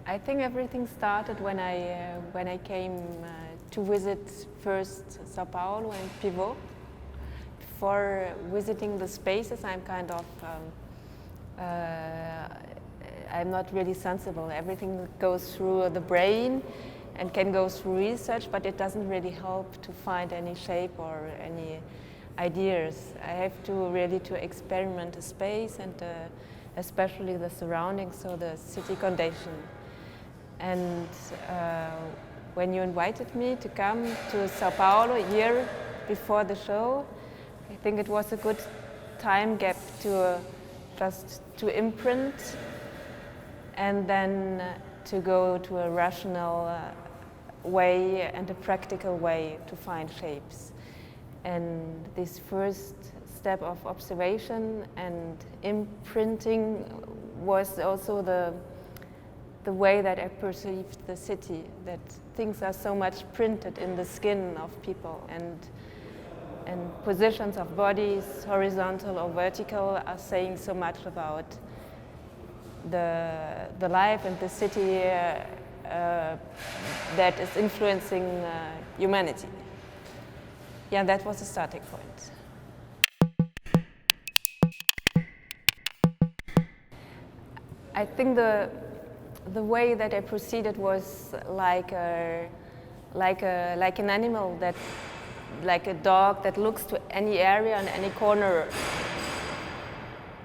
I think everything started when I came to visit first São Paulo and Pivô. Before visiting the spaces, I'm kind of I'm not really sensible. Everything goes through the brain and can go through research, but it doesn't really help to find any shape or any ideas. I have to really experiment the space and especially the surroundings, so the city condition. And when you invited me to come to São Paulo a year before the show, I think it was a good time gap to just to imprint and then to go to a rational way and a practical way to find shapes. And this first step of observation and imprinting was also the way that I perceived the city, that things are so much printed in the skin of people, and positions of bodies, horizontal or vertical, are saying so much about the life and the city that is influencing humanity. Yeah, that was the starting point. I think the way that I proceeded was like an animal, that, like a dog that looks to any area and any corner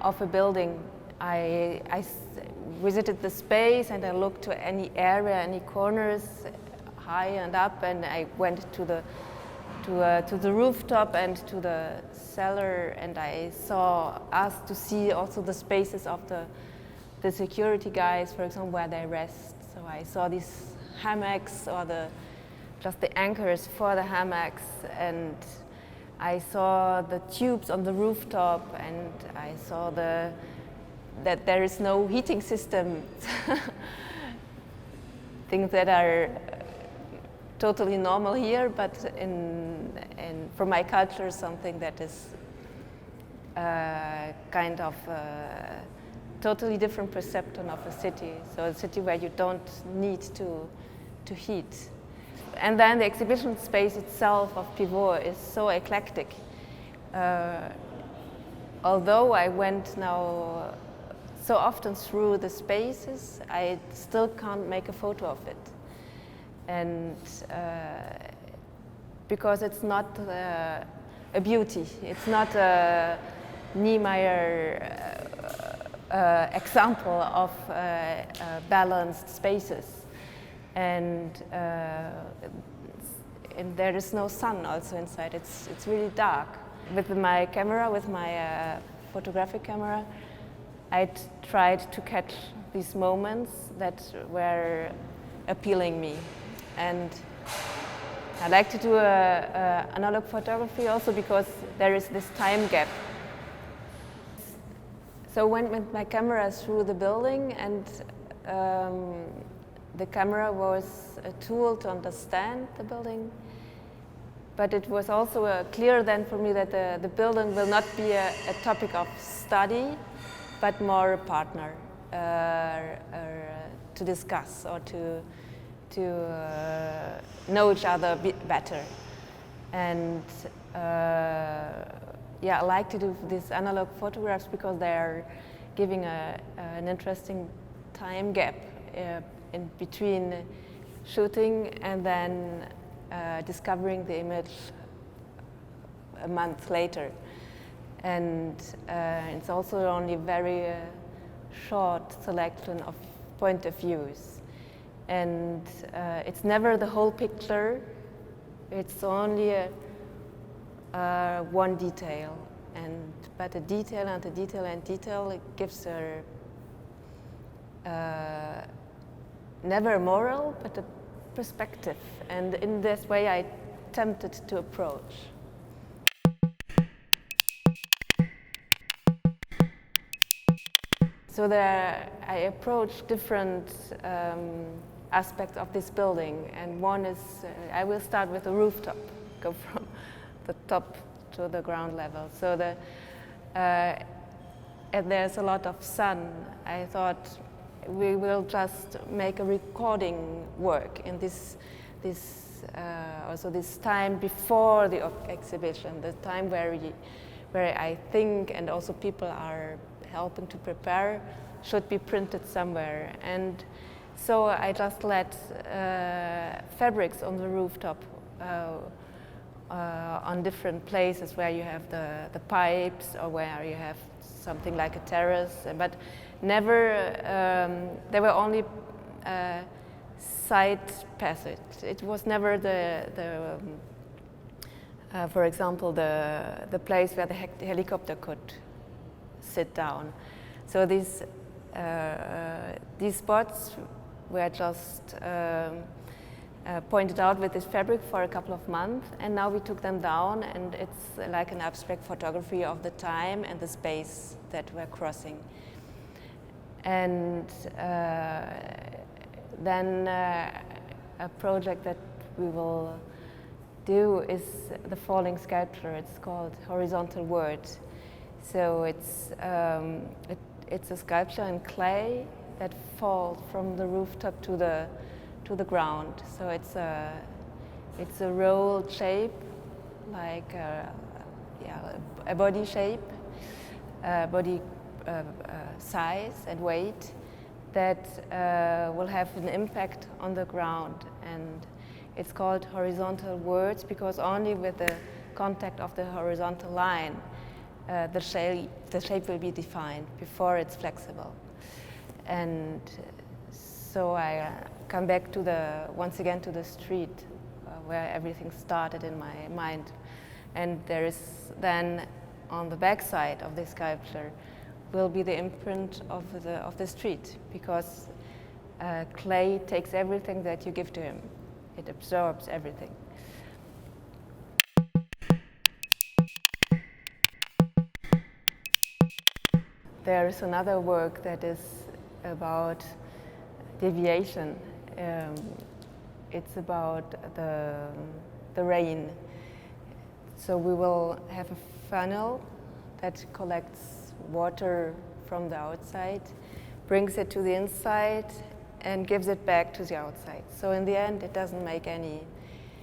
of a building. I visited the space and I looked to any area, any corners, high and up, and I went to the rooftop and to the cellar, and I asked to see also the spaces of the security guys, for example, where they rest. So I saw these hammocks or just the anchors for the hammocks, and I saw the tubes on the rooftop, and I saw that there is no heating system. Things that are totally normal here, but for my culture, something that is kind of totally different perception of a city. So a city where you don't need to heat. And then the exhibition space itself of Pivô is so eclectic. Although I went now so often through the spaces, I still can't make a photo of it. And because it's not a beauty, it's not a Niemeyer example of balanced spaces, and there is no sun also inside. It's really dark. With my camera, with my photographic camera, I tried to catch these moments that were appealing me, and I like to do analog photography also because there is this time gap. So went with my camera through the building, and the camera was a tool to understand the building. But it was also clear then for me that the building will not be a topic of study, but more a partner to discuss or to know each other a bit better. And yeah, I like to do these analog photographs because they are giving an interesting time gap in between shooting and then discovering the image a month later. And it's also only a very short selection of point of views. And it's never the whole picture, it's only one detail, but a detail and a detail and detail, it gives never a moral, but a perspective. And in this way I attempted to approach. So I approach different aspects of this building, and one is, I will start with the rooftop, go from the top to the ground level. So and there's a lot of sun. I thought we will just make a recording work in also this time before the exhibition, the time where I think and also people are helping to prepare should be printed somewhere. And so I just let fabrics on the rooftop on different places where you have the pipes or where you have something like a terrace, but never, there were only side passage. It was never for example, the place where the helicopter could sit down. So these spots were just pointed out with this fabric for a couple of months, and now we took them down, and it's like an abstract photography of the time and the space that we're crossing. And then a project that we will do is the falling sculpture. It's called Horizontal Words. So it's a sculpture in clay that falls from the rooftop to the ground. So it's a rolled shape, like a body shape, body size and weight that will have an impact on the ground. And it's called horizontal words because only with the contact of the horizontal line the shape will be defined before it's flexible. And so I come back to once again to the street where everything started in my mind. And there is then on the back side of this sculpture will be the imprint of the street, because clay takes everything that you give to him. It absorbs everything. There is another work that is about deviation. It's about the rain. So we will have a funnel that collects water from the outside, brings it to the inside, and gives it back to the outside. So in the end, it doesn't make any.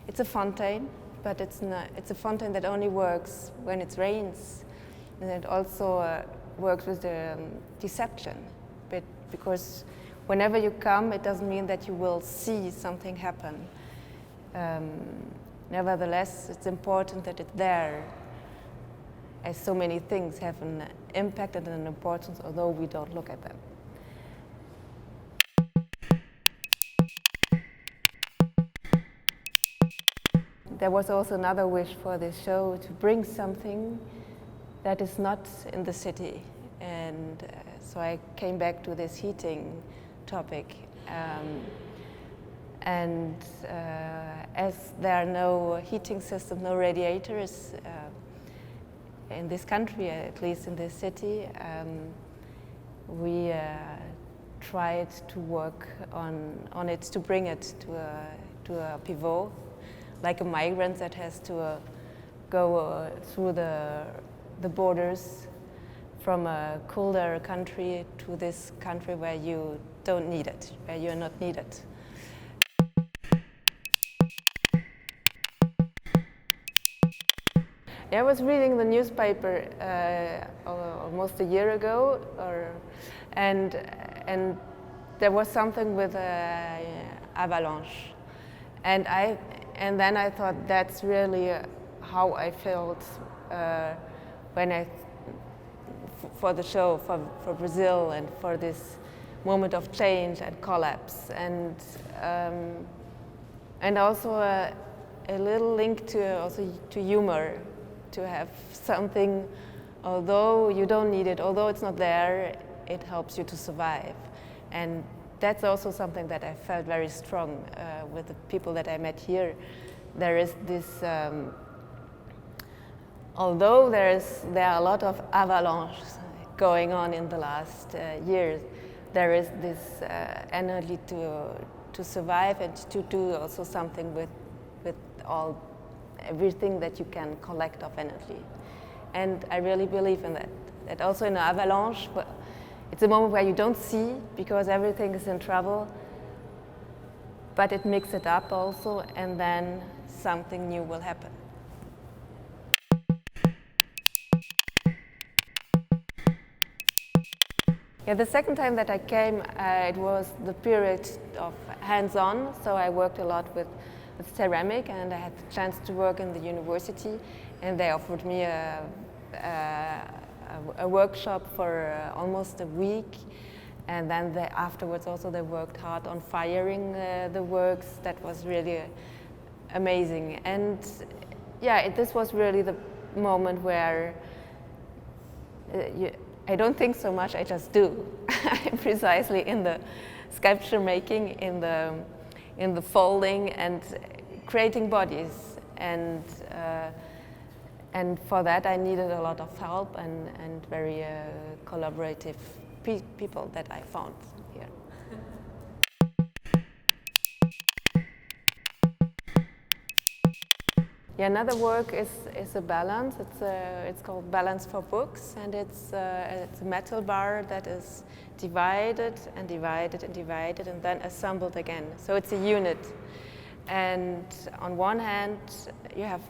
It's a fountain, but it's a fountain that only works when it rains, and it also works with the deception. But because whenever you come, it doesn't mean that you will see something happen. Nevertheless, it's important that it's there, as so many things have an impact and an importance, although we don't look at them. There was also another wish for this show, to bring something that is not in the city. And so I came back to this heating topic. As there are no heating systems, no radiators in this country, at least in this city, we tried to work on it, to bring it to a pivot, like a migrant that has to go through the borders from a colder country to this country where you don't need it, where you're not needed. I was reading the newspaper almost a year ago, and there was something with Avalanche, and then I thought that's really how I felt when for the show, for Brazil, and for this moment of change and collapse, and also a little link to humor. To have something, although you don't need it, although it's not there, it helps you to survive. And that's also something that I felt very strong with the people that I met here. There is this, although there are a lot of avalanches going on in the last years, there is this energy to survive and to do also something with everything that you can collect of energy. And I really believe in that. That also in an avalanche, it's a moment where you don't see because everything is in trouble, but it mixes it up also, and then something new will happen. Yeah, the second time that I came, it was the period of hands-on, so I worked a lot with ceramic, and I had the chance to work in the university, and they offered me a workshop for almost a week, and then afterwards also they worked hard on firing the works. That was really amazing, and yeah, this was really the moment where I don't think so much, I just do. I'm precisely in the sculpture making, in the folding and creating bodies, and for that I needed a lot of help and very collaborative people that I found here. Yeah, another work is a balance. It's called Balance for Books, and it's a metal bar that is divided and divided and divided and then assembled again. So it's a unit. And on one hand you have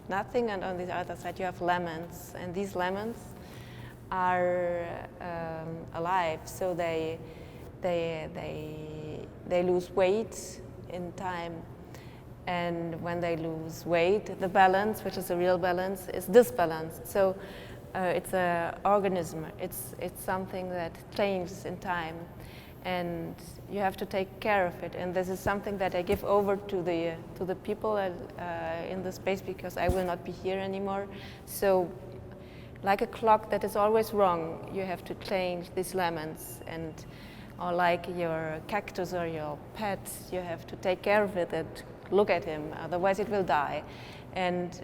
nothing, and on the other side you have lemons. And these lemons are alive, so they lose weight in time. And when they lose weight, the balance, which is a real balance, is disbalanced. So it's an organism. It's something that changes in time, and you have to take care of it. And this is something that I give over to the people in the space, because I will not be here anymore. So, like a clock that is always wrong, you have to change these lemons, or like your cactus or your pet, you have to take care of it and look at him, otherwise it will die. And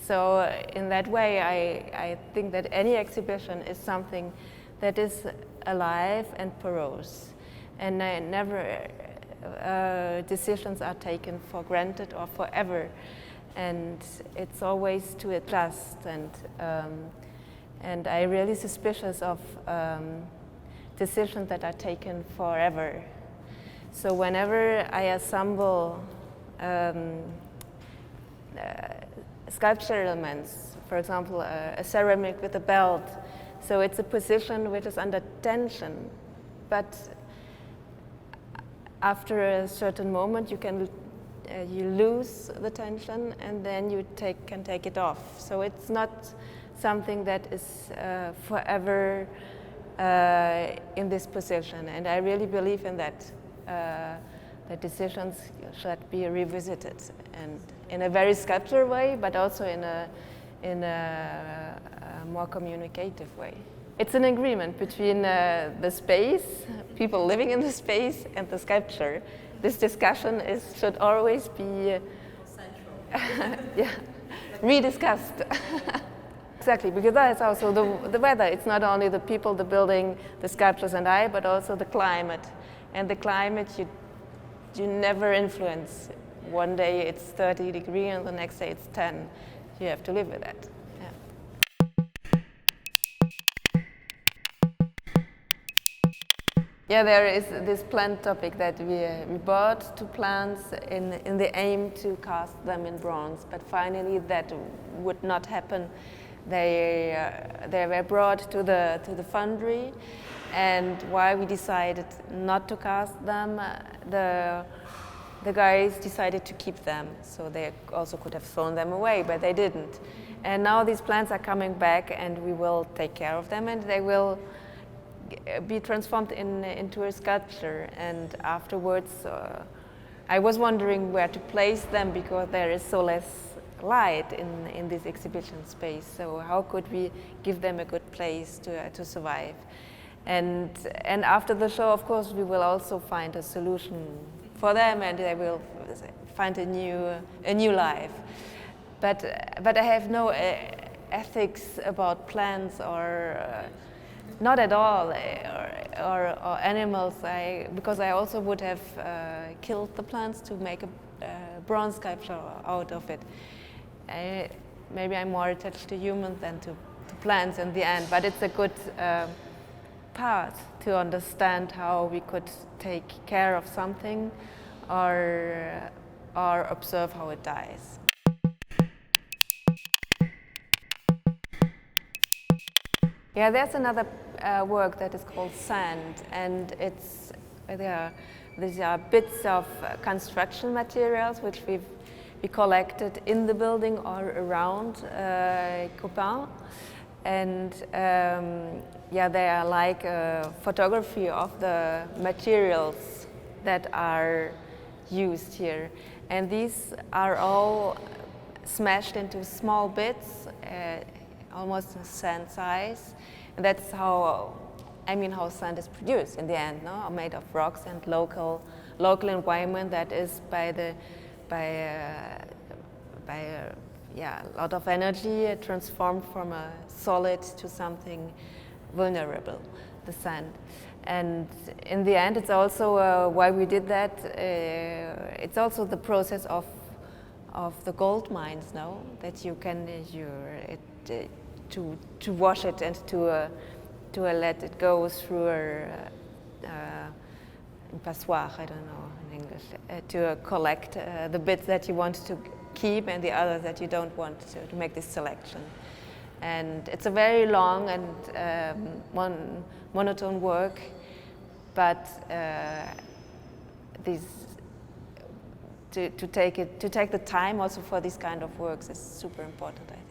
so in that way I think that any exhibition is something that is alive and porous, and never decisions are taken for granted or forever, and it's always to adjust, and I'm really suspicious of decisions that are taken forever. So whenever I assemble sculpture elements, for example, a ceramic with a belt. So it's a position which is under tension, but after a certain moment you lose the tension, and then you can take it off. So it's not something that is forever in this position, and I really believe in that. The decisions should be revisited, and in a very sculptural way, but also in a more communicative way. It's an agreement between the space, people living in the space, and the sculpture. This discussion should always be rediscussed. Exactly, because that is also the weather. It's not only the people, the building, the sculptures and I, but also the climate. And the climate you never influence. One day it's 30 degrees and the next day it's 10. You have to live with that. Yeah, there is this plant topic that we bought 2 plants in the aim to cast them in bronze, but finally that would not happen. They were brought to the foundry, and while we decided not to cast them, the guys decided to keep them. So they also could have thrown them away, but they didn't. And now these plants are coming back, and we will take care of them, and they will be transformed into a sculpture. And afterwards, I was wondering where to place them, because there is so less light in this exhibition space. So how could we give them a good place to survive? And after the show, of course, we will also find a solution for them, and they will find a new life. But I have no ethics about plants, or not at all, or animals. Because I also would have killed the plants to make a bronze sculpture out of it. Maybe I'm more attached to humans than to plants in the end, but it's a good path to understand how we could take care of something or observe how it dies. Yeah, there's another work that is called Sand, and these are bits of construction materials which we collected in the building or around Copain, and yeah, they are like a photography of the materials that are used here, and these are all smashed into small bits, almost sand size, and that's how how sand is produced in the end, no? Made of rocks and local environment that is by a lot of energy transformed from a solid to something vulnerable, the sand. And in the end, it's also why we did that. It's also the process of the gold mines, no? That you can to wash it and to let it go through a passoire, I don't know in English, to collect the bits that you want to keep and the others that you don't want to make this selection. And it's a very long and monotone work, but to take the time also for these kind of works is super important, I think.